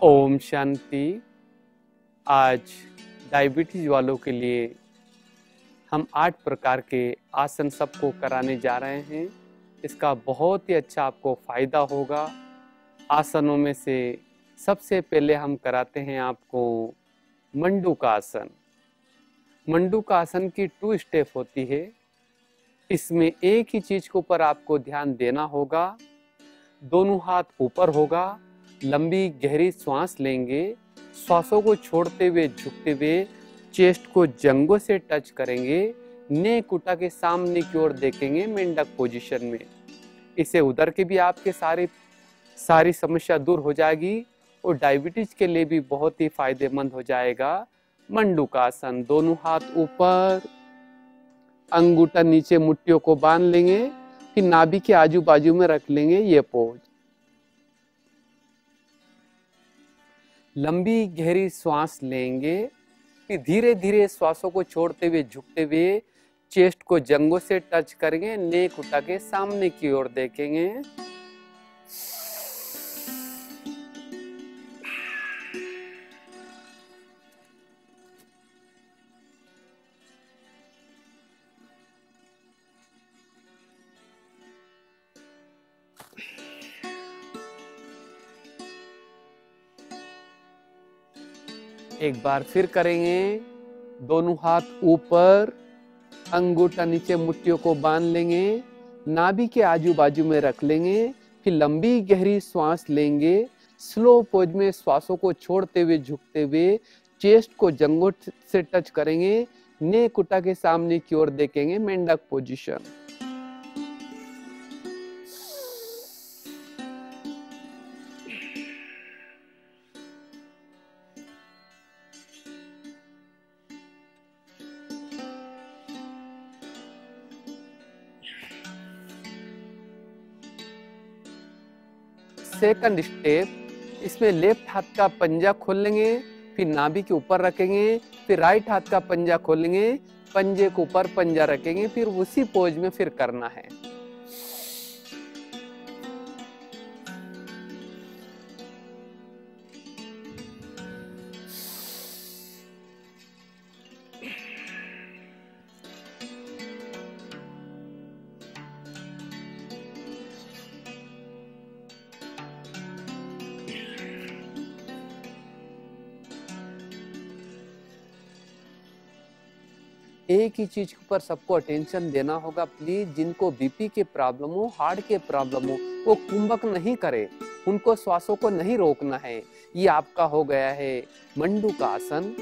ओम शांति। आज डायबिटीज वालों के लिए हम 8 प्रकार के आसन सबको कराने जा रहे हैं। इसका बहुत ही अच्छा आपको फायदा होगा। आसनों में से सबसे पहले हम कराते हैं आपको मंडूक आसन। मंडूक आसन की 2 स्टेप होती है। इसमें एक ही चीज के ऊपर आपको ध्यान देना होगा। दोनों हाथ ऊपर होगा, लंबी गहरी सांस लेंगे, श्वासों को छोड़ते हुए झुकते हुए चेस्ट को जंघों से टच करेंगे, नेक उठा के सामने की ओर देखेंगे मेंढक पोजीशन में। इसे उधर के भी आपके सारी समस्या दूर हो जाएगी और डायबिटीज के लिए भी बहुत ही फायदेमंद हो जाएगा। मंडूक आसन, दोनों हाथ ऊपर, अंगूठा नीचे मुट्ठियों को बांध लेंगे, फिर नाभि के आजू बाजू में रख लेंगे। ये पोज, लंबी गहरी सांस लेंगे, फिर धीरे धीरे श्वासों को छोड़ते हुए झुकते हुए चेस्ट को जंघों से टच करेंगे, नेक उठा के सामने की ओर देखेंगे। एक बार फिर करेंगे। दोनों हाथ ऊपर, अंगूठा नीचे मुट्ठियों को बांध लेंगे, नाभि के आजू बाजू में रख लेंगे, फिर लंबी गहरी सांस लेंगे। स्लो पोज में श्वासों को छोड़ते हुए झुकते हुए चेस्ट को जंघों से टच करेंगे, नेक उठा के सामने की ओर देखेंगे, मेंढक पोजीशन। सेकंड स्टेप, इसमें लेफ्ट हाथ का पंजा खोल लेंगे, फिर नाभि के ऊपर रखेंगे, फिर राइट हाथ का पंजा खोलेंगे, पंजे के ऊपर पंजा रखेंगे, फिर उसी पोज में फिर करना है। एक ही चीज के ऊपर सबको अटेंशन देना होगा प्लीज। जिनको बीपी के प्रॉब्लम हो, हार्ट के प्रॉब्लम हो, वो कुंभक नहीं करे, उनको श्वासों को नहीं रोकना है। ये आपका हो गया है मंडूक आसन।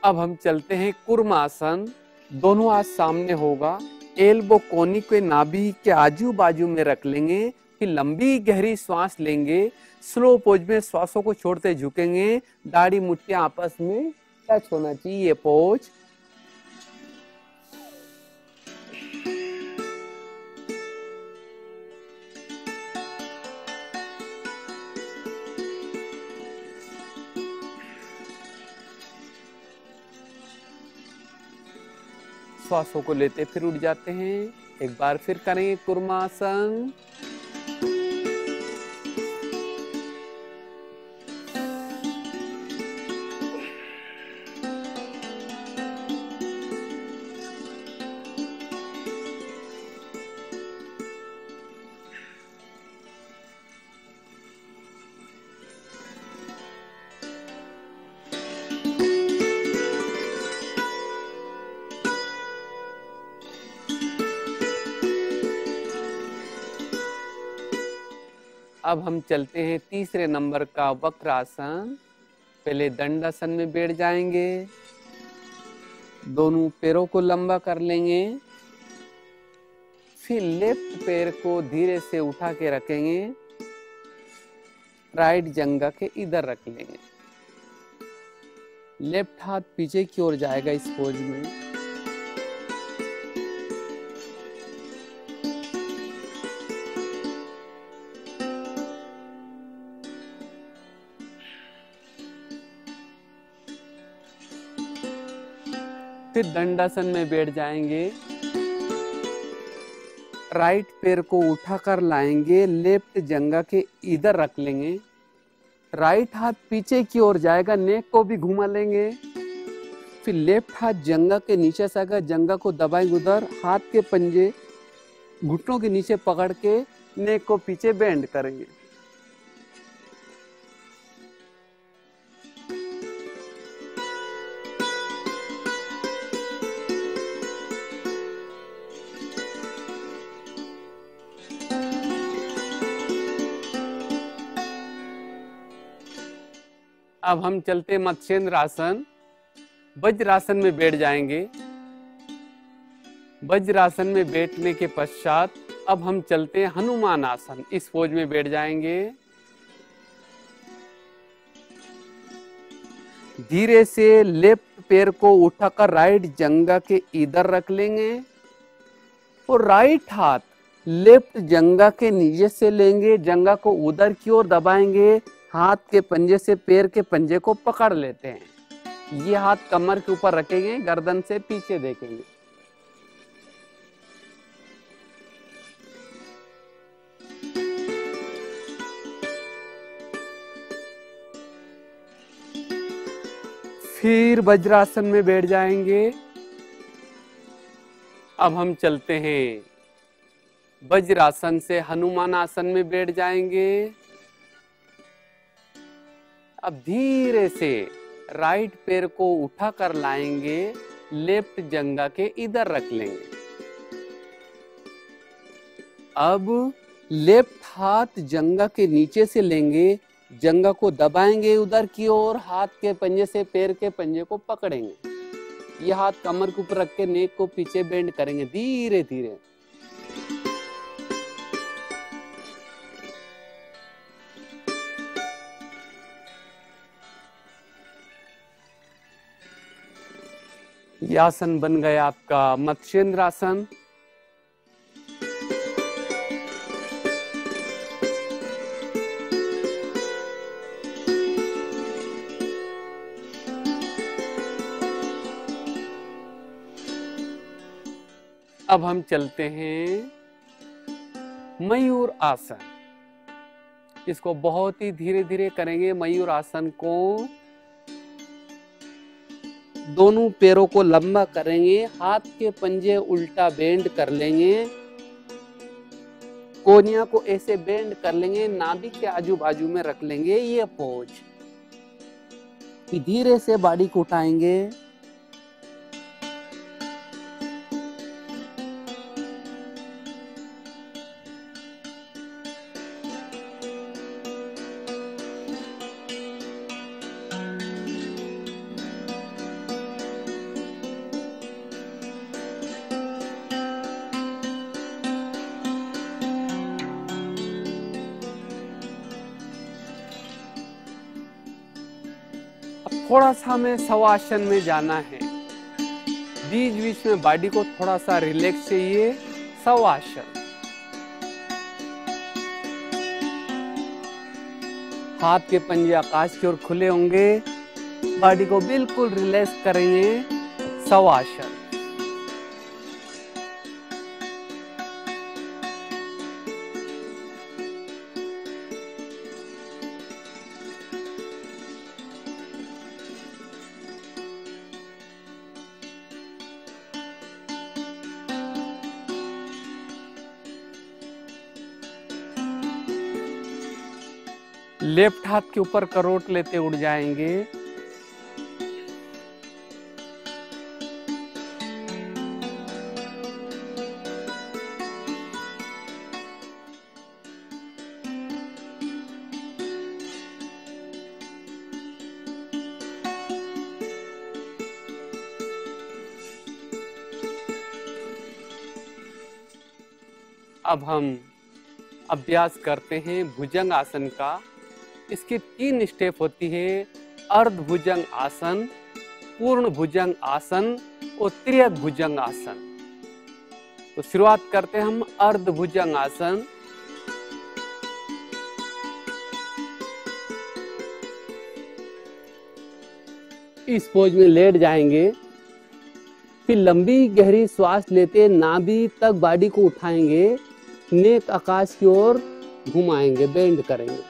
अब हम चलते हैं कूर्मासन। दोनों हाथ सामने होगा, एल्बो कोनी के नाभि के आजू बाजू में रख लेंगे, फिर लंबी गहरी सांस लेंगे, स्लो पोज में श्वासों को छोड़ते झुकेंगे, दाढ़ी मुट्ठियां आपस में टच होना चाहिए। ये पोज। श्वासों को लेते फिर उठ जाते हैं। एक बार फिर करेंगे कूर्मासन। अब हम चलते हैं तीसरे नंबर का वक्रासन। पहले दंडासन में बैठ जाएंगे, दोनों पैरों को लंबा कर लेंगे, फिर लेफ्ट पैर को धीरे से उठा के रखेंगे, राइट जंघा के इधर रख लेंगे। लेफ्ट हाथ पीछे की ओर जाएगा इस पोज में। फिर दंडासन में बैठ जाएंगे। राइट पैर को उठाकर लाएंगे, लेफ्ट जंघा के इधर रख लेंगे। राइट हाथ पीछे की ओर जाएगा, नेक को भी घुमा लेंगे। फिर लेफ्ट हाथ जंघा के नीचे से आएगा, जंघा को दबाएंगे उधर, हाथ के पंजे घुटनों के नीचे पकड़ के नेक को पीछे बेंड करेंगे। अब हम चलते मत्स्येंद्र आसन। वज्रासन में बैठ जाएंगे। वज्रासन में बैठने के पश्चात अब हम चलते हैं हनुमान आसन। इस पोज में बैठ जाएंगे। धीरे से लेफ्ट पैर को उठाकर राइट जंघा के इधर रख लेंगे और राइट हाथ लेफ्ट जंघा के नीचे से लेंगे, जंघा को उधर की ओर दबाएंगे, हाथ के पंजे से पैर के पंजे को पकड़ लेते हैं। ये हाथ कमर के ऊपर रखेंगे, गर्दन से पीछे देखेंगे। फिर वज्रासन में बैठ जाएंगे। अब हम चलते हैं वज्रासन से हनुमान आसन में बैठ जाएंगे। अब धीरे से राइट पैर को उठाकर लाएंगे, लेफ्ट जंघा के इधर रख लेंगे। अब लेफ्ट हाथ जंघा के नीचे से लेंगे, जंघा को दबाएंगे उधर की ओर, हाथ के पंजे से पैर के पंजे को पकड़ेंगे। यह हाथ कमर के ऊपर रख के नेक को पीछे बेंड करेंगे धीरे धीरे। यह आसन बन गया आपका मत्स्येंद्र आसन। अब हम चलते हैं मयूर आसन। इसको बहुत ही धीरे धीरे करेंगे। मयूर आसन को दोनों पैरों को लंबा करेंगे, हाथ के पंजे उल्टा बेंड कर लेंगे, कोहनिया को ऐसे बेंड कर लेंगे, नाभि के आजू बाजू में रख लेंगे ये पोज। फिर धीरे से बॉडी को उठाएंगे। थोड़ा सा हमें शवासन में जाना है। बीच बीच में बॉडी को थोड़ा सा रिलैक्स चाहिए। शवासन। हाथ के पंजे आकाश की ओर खुले होंगे, बॉडी को बिल्कुल रिलैक्स करेंगे। शवासन। लेफ्ट हाथ के ऊपर करोट लेते उड़ जाएंगे। अब हम अभ्यास करते हैं भुजंग आसन का। इसकी 3 स्टेप होती है। अर्ध भुजंग आसन, पूर्ण भुजंग आसन और त्रियक भुजंग आसन। तो शुरुआत करते हैं हम अर्ध भुजंग आसन। इस पोज में लेट जाएंगे। फिर लंबी गहरी श्वास लेते नाभि तक बॉडी को उठाएंगे, नेक आकाश की ओर घुमाएंगे, बेंड करेंगे।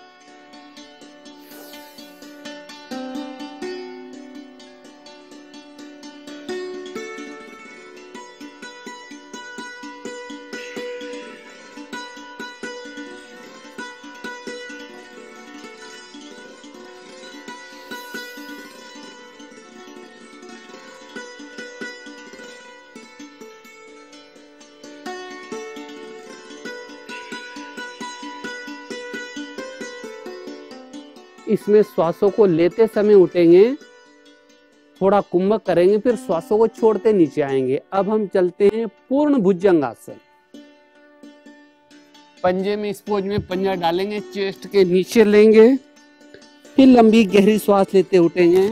इसमें श्वासों को लेते समय उठेंगे, थोड़ा कुंभक करेंगे, फिर श्वासों को छोड़ते नीचे आएंगे। अब हम चलते हैं पूर्ण भुजंगासन। पंजे में, इस पोज में पंजा डालेंगे, चेस्ट के नीचे लेंगे, फिर लंबी गहरी श्वास लेते उठेंगे।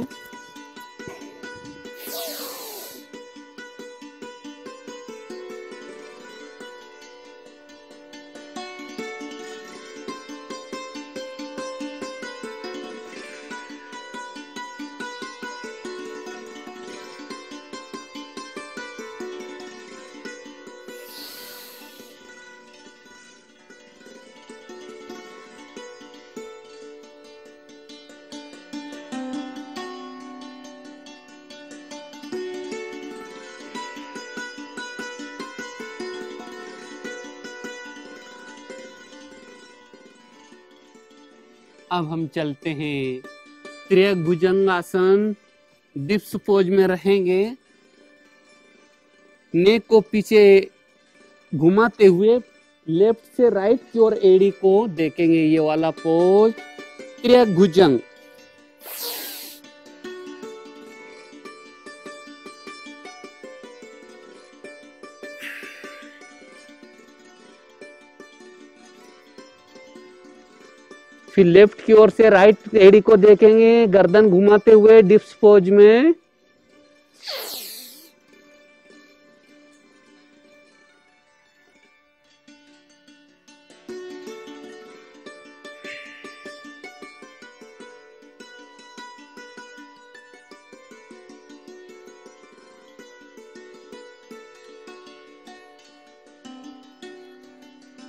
अब हम चलते हैं त्रियक भुजंगासन। डिप्स पोज में रहेंगे, नेक को पीछे घुमाते हुए लेफ्ट से राइट की ओर एड़ी को देखेंगे। ये वाला पोज त्रियक भुजंग। फिर लेफ्ट की ओर से राइट एड़ी को देखेंगे, गर्दन घुमाते हुए डिप्स पोज में।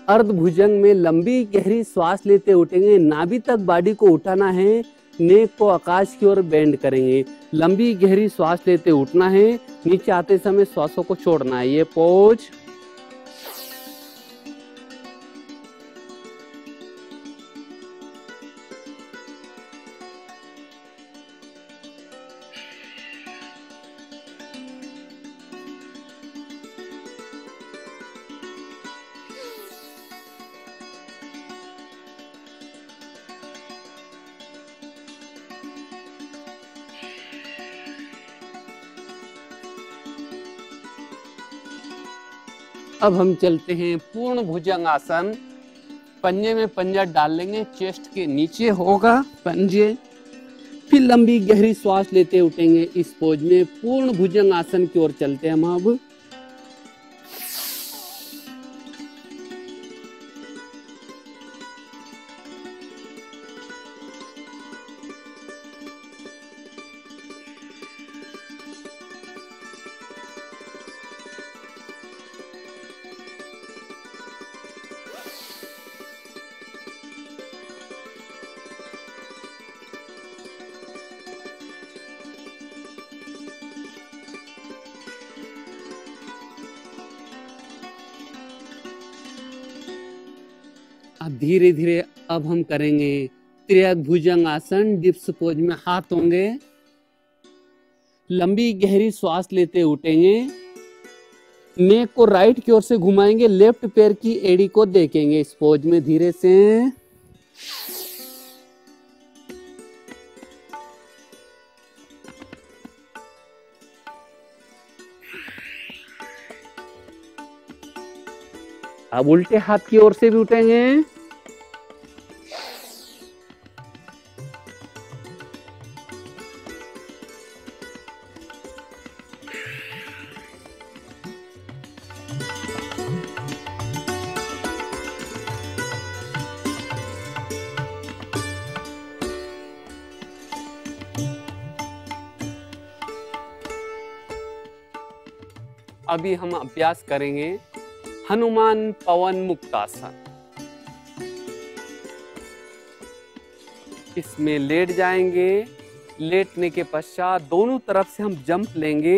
अर्ध भुजंग में लंबी गहरी श्वास लेते उठेंगे, नाभि तक बॉडी को उठाना है, नेक को आकाश की ओर बेंड करेंगे। लंबी गहरी श्वास लेते उठना है, नीचे आते समय श्वासों को छोड़ना है। ये पोज। अब हम चलते हैं पूर्ण भुजंगासन। पंजे में पंजा डाल लेंगे, चेस्ट के नीचे होगा पंजे। फिर लंबी गहरी श्वास लेते उठेंगे, इस पोज में पूर्ण भुजंगासन की ओर चलते हैं हम अब। अब धीरे धीरे अब हम करेंगे त्रियक भुजंगासन। डिप्स पोज में हाथ होंगे, लंबी गहरी श्वास लेते उठेंगे, नेक को राइट की ओर से घुमाएंगे, लेफ्ट पैर की एड़ी को देखेंगे इस पोज में धीरे से। अब उल्टे हाथ की ओर से भी उठेंगे। अभी हम अभ्यास करेंगे हनुमान पवन मुक्तासन। इसमें लेट जाएंगे। लेटने के पश्चात दोनों तरफ से हम जंप लेंगे,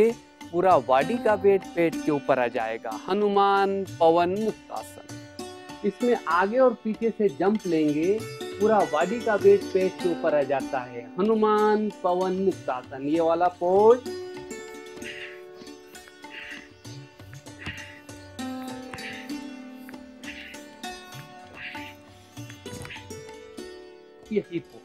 पूरा बॉडी का वेट पेट के ऊपर आ जाएगा। हनुमान पवन मुक्तासन। इसमें आगे और पीछे से जंप लेंगे, पूरा बॉडी का वेट पेट के ऊपर आ जाता है। हनुमान पवन मुक्तासन, ये वाला पोज। यही पोज।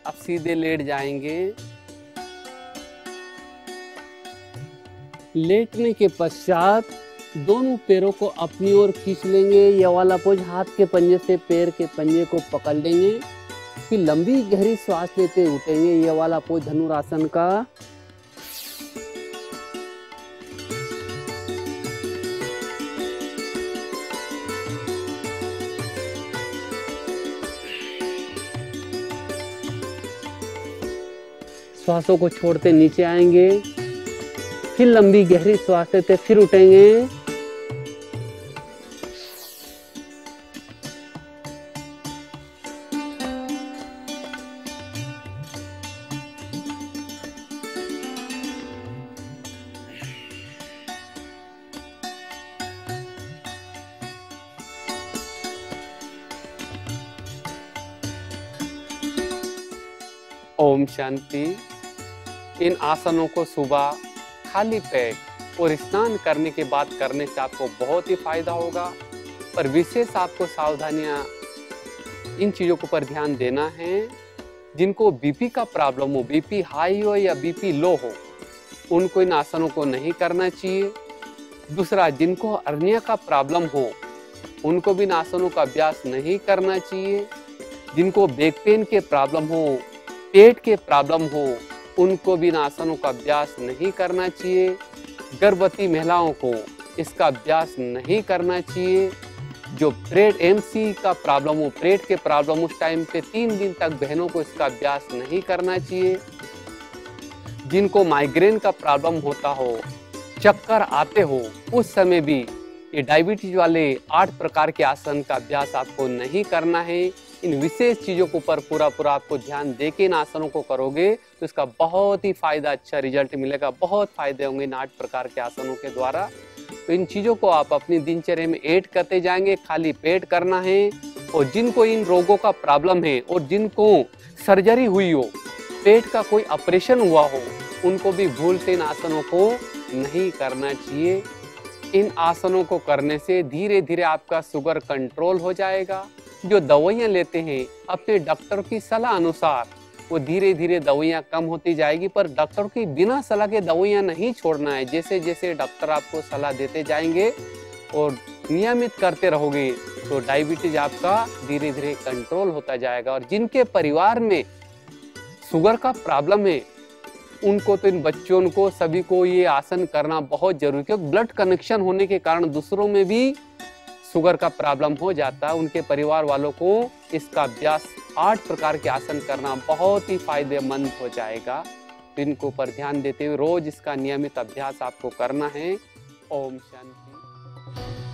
अब सीधे लेट जाएंगे। लेटने के पश्चात दोनों पैरों को अपनी ओर खींच लेंगे। ये वाला पोज, हाथ के पंजे से पैर के पंजे को पकड़ लेंगे। फिर लंबी गहरी सांस लेते उठेंगे। ये वाला पोज धनुरासन का। श्वासों को छोड़ते नीचे आएंगे, फिर लंबी गहरी श्वास लेते फिर उठेंगे। ओम शांति। इन आसनों को सुबह खाली पेट और स्नान करने के बाद करने से आपको बहुत ही फायदा होगा। पर विशेष आपको सावधानियां इन चीज़ों के ऊपर ध्यान देना है। जिनको बीपी का प्रॉब्लम हो, बीपी हाई हो या बीपी लो हो, उनको इन आसनों को नहीं करना चाहिए। दूसरा, जिनको अर्निया का प्रॉब्लम हो, उनको भी इन आसनों का अभ्यास नहीं करना चाहिए। जिनको बैक पेन के प्रॉब्लम हो, पेट के प्रॉब्लम हो, उनको भी इन आसनों का अभ्यास नहीं करना चाहिए। गर्भवती महिलाओं को इसका अभ्यास नहीं करना चाहिए। जो पेट एमसी का प्रॉब्लम हो, पेट के प्रॉब्लम, उस टाइम पे 3 दिन तक बहनों को इसका अभ्यास नहीं करना चाहिए। जिनको माइग्रेन का प्रॉब्लम होता हो, चक्कर आते हो, उस समय भी ये डायबिटीज वाले 8 प्रकार के आसन का अभ्यास आपको नहीं करना है। इन विशेष चीज़ों के ऊपर पूरा आपको ध्यान दे के इन आसनों को करोगे तो इसका बहुत ही फायदा, अच्छा रिजल्ट मिलेगा। बहुत फायदे होंगे इन 8 प्रकार के आसनों के द्वारा। तो इन चीज़ों को आप अपनी दिनचर्या में ऐड करते जाएंगे। खाली पेट करना है। और जिनको इन रोगों का प्रॉब्लम है और जिनको सर्जरी हुई हो, पेट का कोई ऑपरेशन हुआ हो, उनको भी भूल से इन आसनों को नहीं करना चाहिए। इन आसनों को करने से धीरे धीरे आपका शुगर कंट्रोल हो जाएगा। जो दवाइयाँ लेते हैं अपने डॉक्टर की सलाह अनुसार, वो धीरे धीरे दवाइयाँ कम होती जाएगी। पर डॉक्टर की बिना सलाह के दवाइयाँ नहीं छोड़ना है। जैसे जैसे डॉक्टर आपको सलाह देते जाएंगे और नियमित करते रहोगे तो डायबिटीज आपका धीरे धीरे कंट्रोल होता जाएगा। और जिनके परिवार में शुगर का प्रॉब्लम है, उनको तो इन बच्चों को सभी को ये आसन करना बहुत जरूरी है। क्योंकि ब्लड कनेक्शन होने के कारण दूसरों में भी शुगर का प्रॉब्लम हो जाता है। उनके परिवार वालों को इसका अभ्यास 8 प्रकार के आसन करना बहुत ही फायदेमंद हो जाएगा। तो इनको ऊपर ध्यान देते हुए रोज इसका नियमित अभ्यास आपको करना है। ओम शांति।